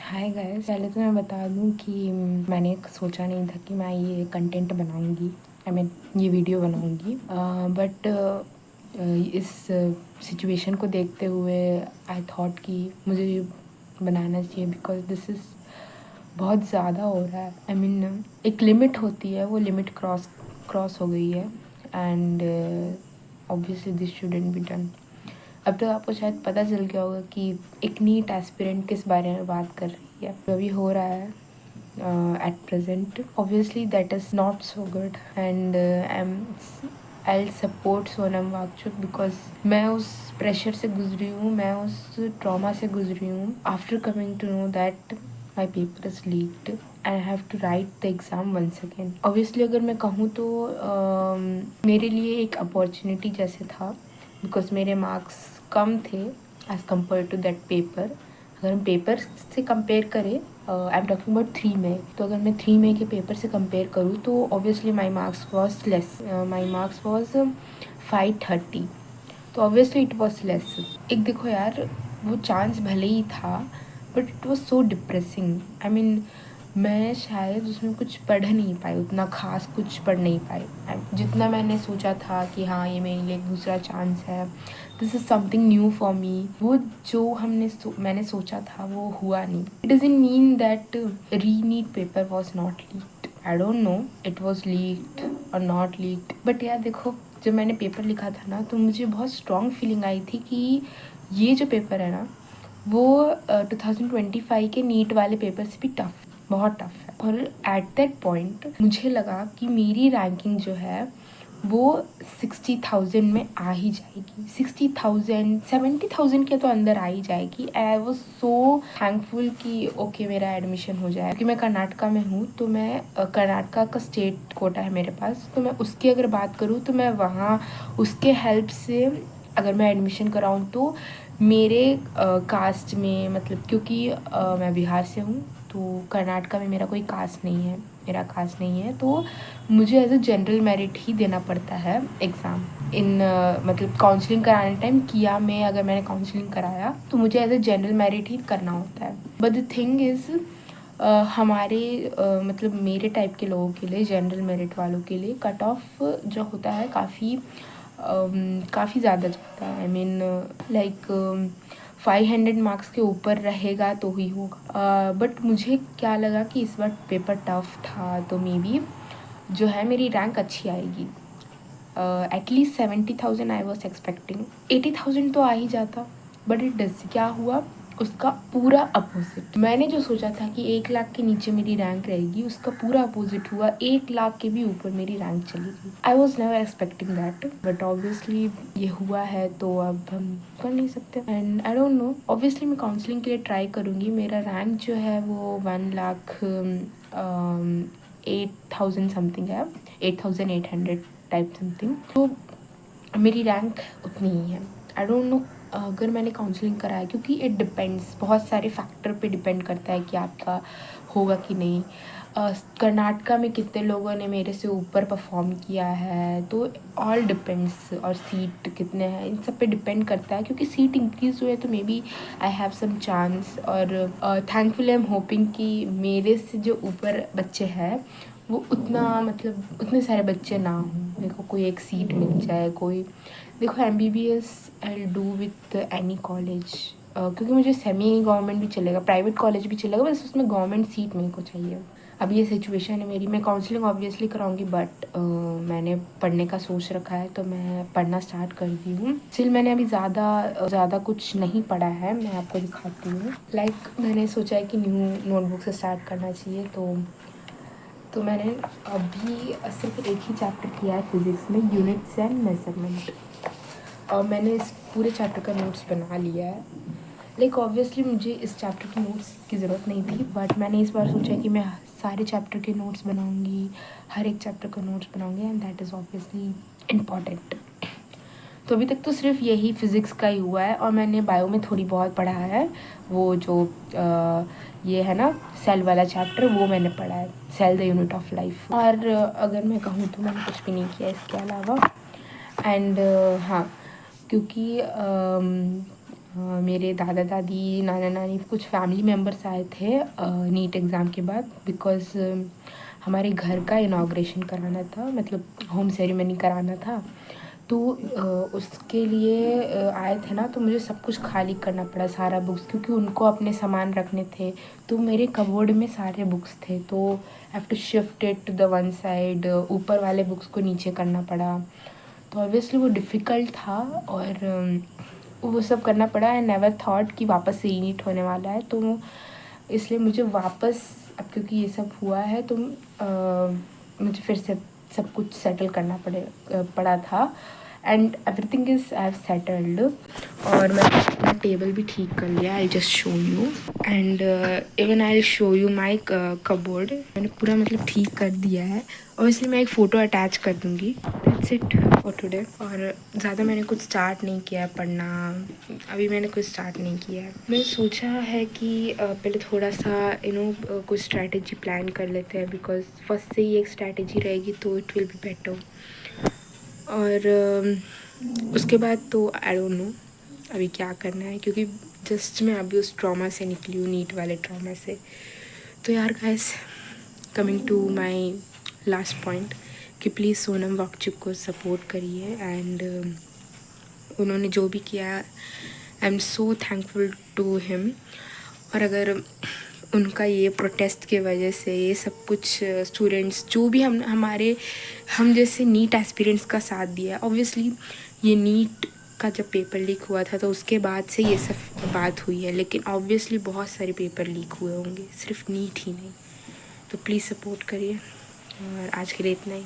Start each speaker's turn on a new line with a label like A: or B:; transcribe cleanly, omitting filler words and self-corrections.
A: Hi guys, पहले तो मैं बता दूं कि मैंने सोचा नहीं था कि मैं ये कंटेंट बनाऊंगी, ये वीडियो बनाऊंगी, बट इस सिचुएशन को देखते हुए आई थॉट कि मुझे ये बनाना चाहिए बिकॉज दिस इज़ बहुत ज़्यादा हो रहा है। एक लिमिट होती है, वो लिमिट क्रॉस हो गई है and obviously this shouldn't be done. अब तक आपको शायद पता चल गया होगा कि एक नीट एस्पिरेंट किस बारे में बात कर रही है, जो अभी हो रहा है at present. Obviously that is not so good and I support Sonam Wangchuk because मैं उस प्रेशर से गुजरी हूँ, मैं उस ट्रॉमा से गुजरी हूँ। After coming to know that my paper is leaked, I have to write the exam once again. Obviously अगर मैं कहूँ तो मेरे लिए एक अपॉर्चुनिटी जैसे था बिकॉज मेरे मार्क्स कम थे as compared to that paper. अगर हम पेपर से कंपेयर करें, I am talking about 3 May, तो अगर मैं 3 मई के पेपर से कंपेयर करूँ तो obviously my marks was less, my marks was 530, तो ऑब्वियसली इट वॉज लेस। एक देखो यार, वो चांस भले ही था but it was so depressing. मैं शायद उसमें कुछ पढ़ नहीं पाई, उतना खास कुछ पढ़ नहीं पाई जितना मैंने सोचा था कि हाँ ये मेरे लिए एक दूसरा चांस है, this is something new for me. वो जो मैंने सोचा था वो हुआ नहीं। It doesn't mean that re NEET paper was not leaked, I don't know it was leaked और नॉट लीक्ड, बट यार देखो, जब मैंने पेपर लिखा था ना तो मुझे बहुत स्ट्रॉन्ग फीलिंग आई थी कि ये जो पेपर है ना वो 2025 के नीट वाले पेपर से भी टफ, बहुत टफ है। और एट दैट पॉइंट मुझे लगा कि मेरी रैंकिंग जो है वो 60,000 में आ ही जाएगी, 60,000 70,000 के तो अंदर आ ही जाएगी। आई वॉज सो थैंकफुल कि ओके मेरा एडमिशन हो जाए, क्योंकि मैं कर्नाटका में हूँ तो मैं कर्नाटका का स्टेट कोटा है मेरे पास, तो मैं उसकी अगर बात करूँ तो मैं वहाँ उसके हेल्प से अगर मैं एडमिशन कराऊँ तो मेरे कास्ट में, मतलब क्योंकि मैं बिहार से हूँ तो कर्नाटका में मेरा कोई कास्ट नहीं है, मेरा कास्ट नहीं है, तो मुझे एज अ जनरल मेरिट ही देना पड़ता है एग्ज़ाम। इन मतलब काउंसलिंग कराने टाइम किया में अगर मैंने काउंसलिंग कराया तो मुझे एज अ जनरल मेरिट ही करना होता है। बट द थिंग इज़ हमारे मतलब मेरे टाइप के लोगों के लिए, जनरल मेरिट वालों के लिए कट ऑफ जो होता है काफ़ी ज़्यादा जाता है। लाइक 500 मार्क्स के ऊपर रहेगा तो ही होगा। बट मुझे क्या लगा कि इस बार पेपर टफ था तो मे बी जो है मेरी रैंक अच्छी आएगी। एटलीस्ट 70,000 आई वॉज एक्सपेक्टिंग, 80,000 तो आ ही जाता, बट इट डज क्या हुआ उसका पूरा अपोजिट। मैंने जो सोचा था कि 1 लाख के नीचे मेरी रैंक रहेगी, उसका पूरा अपोजिट हुआ, 1 लाख के भी ऊपर मेरी रैंक चली गई। I was never expecting that, but obviously ये हुआ है तो अब हम कर नहीं सकते। And I don't no, obviously मैं काउंसलिंग के लिए ट्राई करूँगी। मेरा रैंक जो है वो 1,08,000 समथिंग है, 8,800 टाइप समथिंग, तो मेरी रैंक उतनी ही है। आई डोंट नो अगर मैंने काउंसलिंग कराया, क्योंकि इट डिपेंड्स, बहुत सारे फैक्टर पे डिपेंड करता है कि आपका होगा कि नहीं। कर्नाटका में कितने लोगों ने मेरे से ऊपर परफॉर्म किया है, तो ऑल डिपेंड्स, और सीट कितने हैं इन सब पे डिपेंड करता है, क्योंकि सीट इंक्रीज हुए तो maybe I have some chance. और थैंकफुल आई एम होपिंग कि मेरे से जो ऊपर बच्चे हैं वो उतना, मतलब उतने सारे बच्चे ना हों, मेरे को कोई एक सीट मिल जाए। कोई देखो, MBBS I do with any college, क्योंकि मुझे सेमी गवर्नमेंट भी चलेगा, प्राइवेट कॉलेज भी चलेगा, बस उसमें गवर्नमेंट सीट मेरे को चाहिए। अब ये सिचुएशन है मेरी, मैं काउंसलिंग ऑब्वियसली कराऊंगी, बट मैंने पढ़ने का सोच रखा है तो मैं पढ़ना स्टार्ट कर दी हूँ। स्टिल मैंने अभी ज़्यादा कुछ नहीं पढ़ा है, मैं आपको दिखाती हूँ। लाइक मैंने सोचा है कि न्यू नोटबुक से स्टार्ट करना चाहिए, तो मैंने अभी सिर्फ एक ही चैप्टर किया है फिज़िक्स में, यूनिट्स एंड मेजरमेंट, और मैंने इस पूरे चैप्टर का नोट्स बना लिया है। लाइक ऑब्वियसली मुझे इस चैप्टर की नोट्स की ज़रूरत नहीं थी, बट मैंने इस बार सोचा कि मैं सारे चैप्टर के नोट्स बनाऊंगी, हर एक चैप्टर का नोट्स बनाऊंगी, and that is obviously important. तो अभी तक तो सिर्फ यही फिज़िक्स का ही हुआ है, और मैंने बायो में थोड़ी बहुत पढ़ा है, वो जो ये है ना सेल वाला चैप्टर, वो मैंने पढ़ा है, cell the unit of life. और अगर मैं कहूँ तो मैंने कुछ भी नहीं किया इसके अलावा। एंड हाँ, क्योंकि मेरे दादा दादी, नाना नानी, कुछ फैमिली मेम्बर्स आए थे नीट एग्ज़ाम के बाद, बिकॉज़ हमारे घर का इनाग्रेशन कराना था, मतलब होम सेरेमनी कराना था। तो उसके लिए आए थे ना, तो मुझे सब कुछ खाली करना पड़ा, सारा बुक्स, क्योंकि उनको अपने सामान रखने थे। तो मेरे कबोर्ड में सारे बुक्स थे, तो I have to shift it to the one side, ऊपर वाले बुक्स को नीचे करना पड़ा। तो ऑब्वियसली वो डिफ़िकल्ट था, और वो सब करना पड़ा। आई नेवर थॉट कि वापस से रीनीट होने वाला है, तो इसलिए मुझे वापस, अब क्योंकि ये सब हुआ है, तो मुझे फिर से सब कुछ सेटल करना पड़ा था। And everything is I have settled, और मैं अपना टेबल भी ठीक कर लिया। I just show you, and even I show you my cupboard. मैंने पूरा मतलब ठीक कर दिया है, और इसलिए मैं एक फ़ोटो अटैच कर दूँगी। That's it for today. और ज़्यादा मैंने कुछ स्टार्ट नहीं किया है पढ़ना, अभी मैंने कुछ स्टार्ट नहीं किया है। मैंने सोचा है कि पहले थोड़ा सा कुछ स्ट्रैटेजी प्लान कर लेते हैं, बिकॉज़ फर्स्ट से ही एक स्ट्रैटेजी रहेगी तो इट विल बी बेटर। और उसके बाद तो आई डोंट नो अभी क्या करना है, क्योंकि जस्ट मैं अभी उस ट्रॉमा से निकली हूँ, नीट वाले ट्रॉमा से। तो यार guys, coming to my last point, कि प्लीज़ सोनम वांगचुक को सपोर्ट करिए। एंड उन्होंने जो भी किया, I am so thankful to him. और अगर उनका ये प्रोटेस्ट के वजह से ये सब कुछ स्टूडेंट्स जो भी हम जैसे नीट एस्पिरेंट्स का साथ दिया, ऑब्वियसली ये नीट का जब पेपर लीक हुआ था तो उसके बाद से ये सब बात हुई है, लेकिन ऑब्वियसली बहुत सारे पेपर लीक हुए होंगे, सिर्फ नीट ही नहीं। तो प्लीज़ सपोर्ट करिए, और आज के लिए इतना ही।